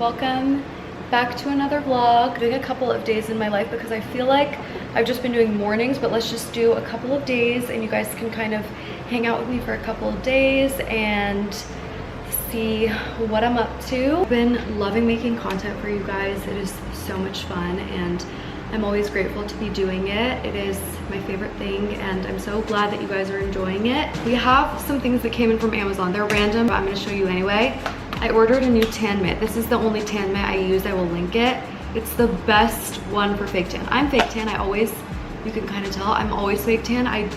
Welcome back to another vlog. Doing a couple of days in my life because I feel like I've just been doing mornings, but let's just do a couple of days and you guys can kind of hang out with me for a couple of days and see what I'm up to. I've been loving making content for you guys. It is so much fun and I'm always grateful to be doing it. It is my favorite thing and I'm so glad that you guys are enjoying it. We have some things that came in from Amazon. They're random, but I'm gonna show you anyway. I ordered a new tan mitt. This is the only tan mitt I use. I will link it. It's the best one for fake tan. I'm fake tan. You can kind of tell, I'm always fake tan. I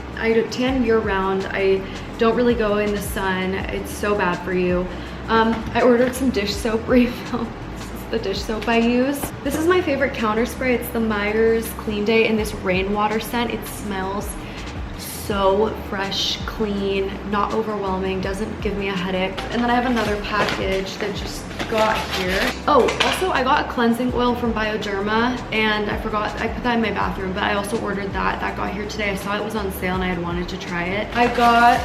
tan year round. I don't really go in the sun. It's so bad for you. I ordered some dish soap refill. This is the dish soap I use. This is my favorite counter spray. It's the Myers Clean Day in this rainwater scent. It smells so fresh, clean, not overwhelming, doesn't give me a headache. And then I have another package that just got here. Oh, also I got a cleansing oil from Bioderma and I forgot, I put that in my bathroom, but I also ordered that. That got here today. I saw it was on sale and I had wanted to try it. I got,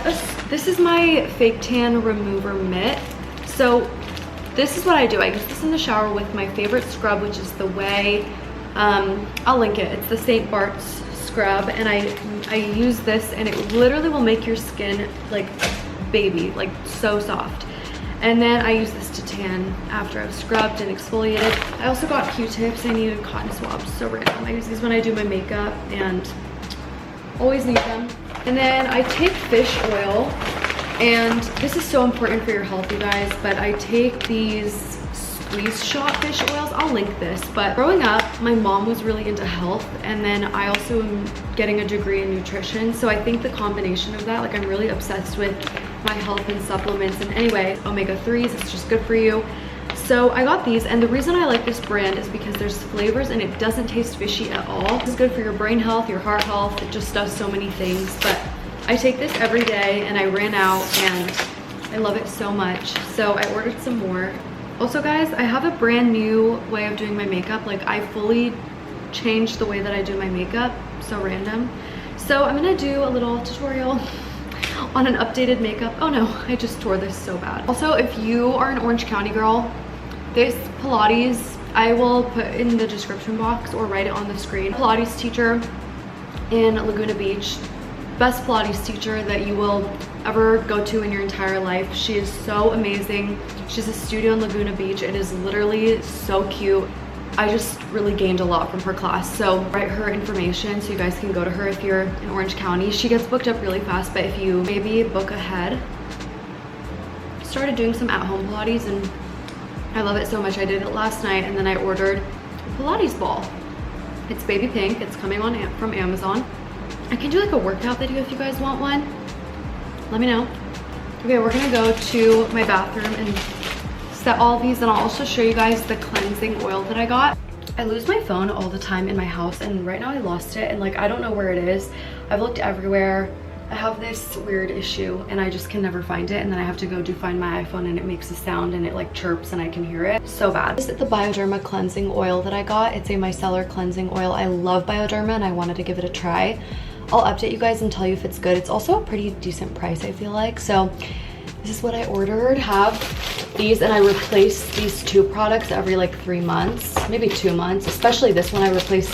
this is my fake tan remover mitt. So this is what I do. I use this in the shower with my favorite scrub, which is the Way, I'll link it. It's the St. Bart's scrub and I use this and it literally will make your skin like baby, like so soft. And then I use this to tan after I've scrubbed and exfoliated. I also got Q-tips. I needed cotton swabs, so random. I use these when I do my makeup and always need them. And then I take fish oil, and this is so important for your health, you guys, but I take these squeeze shot fish oils. I'll link this, but growing up my mom was really into health and then I also am getting a degree in nutrition, so I think the combination of that, like I'm really obsessed with my health and supplements. And anyway, omega-3s, it's just good for you. So I got these, and the reason I like this brand is because there's flavors and it doesn't taste fishy at all. It's good for your brain health, your heart health. It just does so many things. But I take this every day and I ran out and I love it so much, so I ordered some more. Also guys, I have a brand new way of doing my makeup. Like I fully changed the way that I do my makeup. So random. So I'm gonna do a little tutorial on an updated makeup. Oh no, I just tore this so bad. Also, if you are an Orange County girl, this Pilates, I will put in the description box or write it on the screen. Pilates teacher in Laguna Beach. Best Pilates teacher that you will ever go to in your entire life. She is so amazing. She's a studio in Laguna Beach. It is literally so cute. I just really gained a lot from her class. So write her information so you guys can go to her if you're in Orange County. She gets booked up really fast, but if you maybe book ahead. Started doing some at-home Pilates and I love it so much. I did it last night and then I ordered a Pilates ball. It's baby pink. It's coming on from Amazon. I can do like a workout video if you guys want one. Let me know. Okay, we're gonna go to my bathroom and set all these, and I'll also show you guys the cleansing oil that I got. I lose my phone all the time in my house, and right now I lost it and like I don't know where it is. I've looked everywhere. I have this weird issue and I just can never find it, and then I have to go find my iPhone and it makes a sound and it like chirps and I can hear it. So bad. This is the Bioderma cleansing oil that I got. It's a micellar cleansing oil. I love Bioderma and I wanted to give it a try. I'll update you guys and tell you if it's good. It's also a pretty decent price, I feel like. So this is what I ordered. Have these, and I replace these two products every like 3 months, maybe 2 months. Especially this one I replace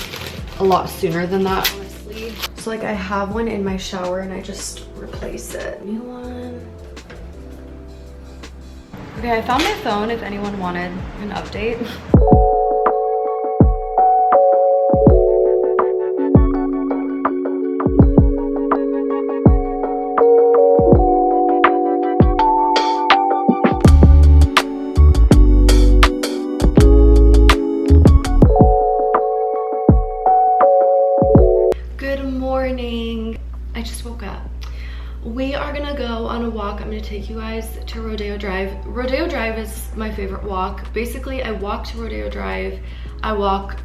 a lot sooner than that, honestly. So like I have one in my shower and I just replace it. New one. Okay, I found my phone if anyone wanted an update. I just woke up. We are gonna go on a walk. I'm gonna take you guys to Rodeo Drive. Rodeo Drive is my favorite walk. Basically, I walk to Rodeo Drive. I walk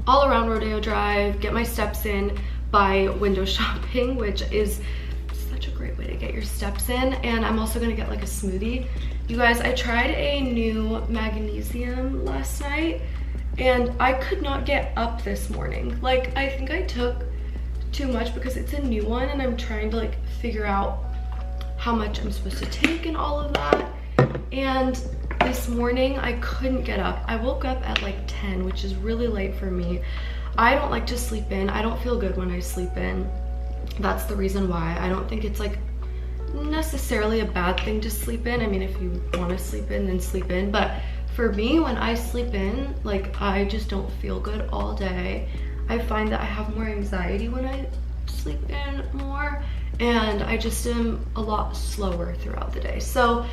all around Rodeo Drive, get my steps in by window shopping, which is such a great way to get your steps in. And I'm also gonna get like a smoothie. You guys, I tried a new magnesium last night and I could not get up this morning. Like, I think I took too much because it's a new one and I'm trying to like figure out how much I'm supposed to take and all of that. And This morning I couldn't get up. I woke up at like 10, which is really late for me. I don't like to sleep in. I don't feel good when I sleep in. That's the reason why. I don't think it's like necessarily a bad thing to sleep in. I mean, if you want to sleep in, then sleep in. But for me, when I sleep in, like, I just don't feel good all day. I find that I have more anxiety when I sleep in more, and I just am a lot slower throughout the day. So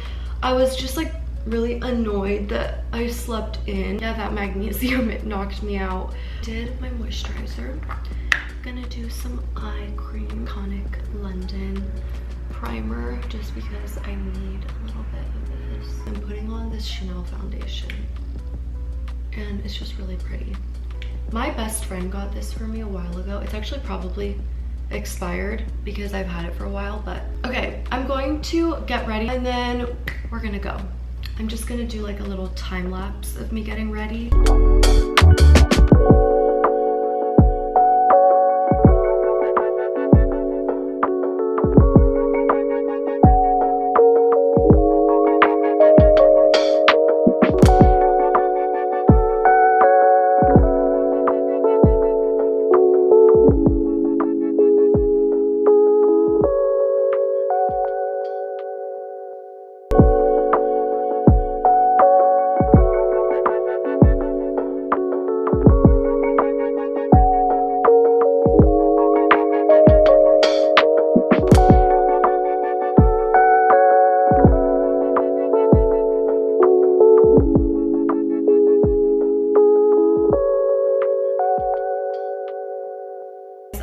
I was just like really annoyed that I slept in. Yeah, that magnesium, it knocked me out. Did my moisturizer. Gonna do some eye cream, Iconic London primer, just because I need a little bit of this. I'm putting on this Chanel foundation, and it's just really pretty. My best friend got this for me a while ago. It's actually probably expired because I've had it for a while, but okay, I'm going to get ready and then we're gonna go. I'm just gonna do like a little time lapse of me getting ready.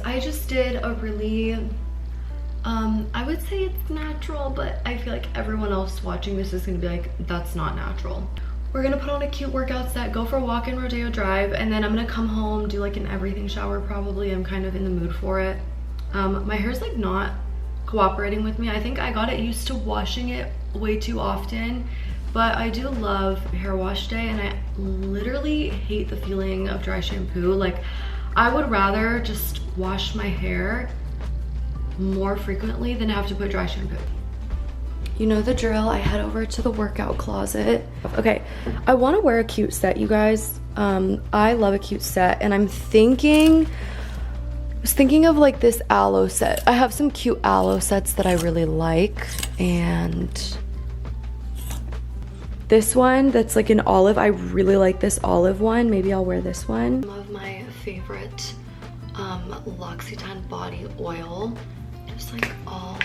I just did a really, I would say it's natural, but I feel like everyone else watching this is gonna be like, that's not natural. We're gonna put on a cute workout set, go for a walk in Rodeo Drive, and then I'm gonna come home, do like an everything shower probably. I'm kind of in the mood for it. My hair's like not cooperating with me. I think I got it used to washing it way too often, but I do love hair wash day, and I literally hate the feeling of dry shampoo. Like, I would rather just wash my hair more frequently than have to put dry shampoo. You know the drill. I head over to the workout closet. Okay, I want to wear a cute set, you guys. I love a cute set, and I was thinking of like this aloe set. I have some cute aloe sets that I really like, and this one that's like an olive, I really like this olive one. Maybe I'll wear this one. Some of my favorite L'Occitane body oil, just like all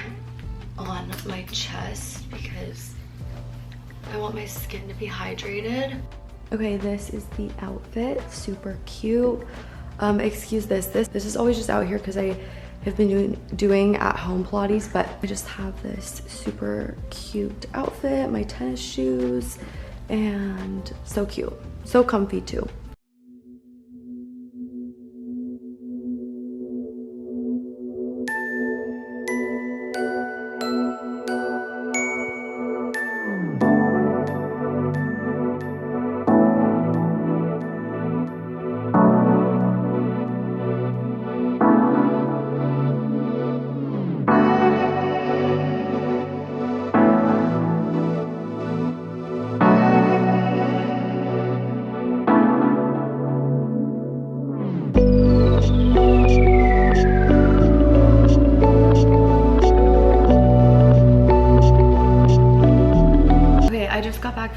on my chest because I want my skin to be hydrated. Okay, this is the outfit, super cute. Excuse this is always just out here because I have been doing at home Pilates, but I just have this super cute outfit, my tennis shoes, and so cute, so comfy too.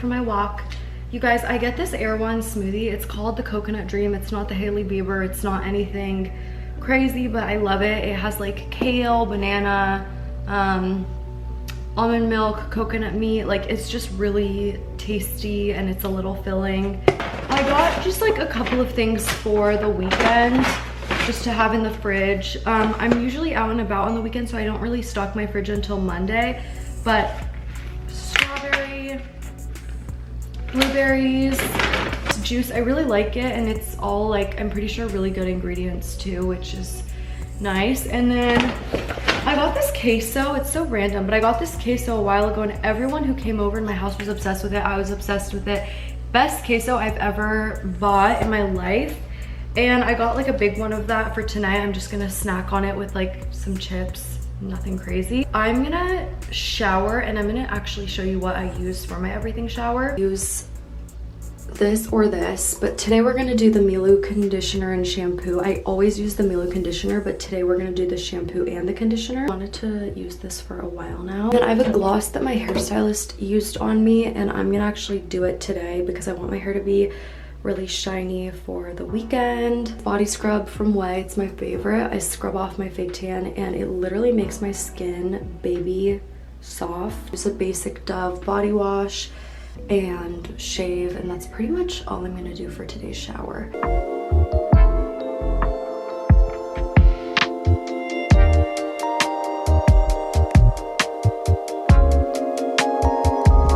For my walk, you guys, I get this Air One smoothie. It's called the Coconut Dream. It's not the Hailey Bieber, it's not anything crazy, but I love it. It has like kale, banana, almond milk, coconut meat. Like, it's just really tasty, and it's a little filling. I got just like a couple of things for the weekend just to have in the fridge. I'm usually out and about on the weekend, so I don't really stock my fridge until Monday, but blueberries, juice, I really like it, and it's all like, I'm pretty sure really good ingredients too, which is nice. And then I got this queso. It's so random, but I got this queso a while ago, and everyone who came over in my house was obsessed with it. I was obsessed with it. Best queso I've ever bought in my life, and I got like a big one of that for tonight. I'm just gonna snack on it with like some chips nothing crazy. I'm gonna shower and I'm gonna actually show you what I use for my everything shower. Use this or this, but today we're gonna do the Milu conditioner and shampoo. I always use the Milu conditioner, but today we're gonna do the shampoo and the conditioner. I wanted to use this for a while now. And I have a gloss that my hairstylist used on me, and I'm gonna actually do it today because I want my hair to be really shiny for the weekend. Body scrub from Way, it's my favorite. I scrub off my fake tan and it literally makes my skin baby soft. Just a basic Dove body wash and shave, and that's pretty much all I'm gonna do for today's shower.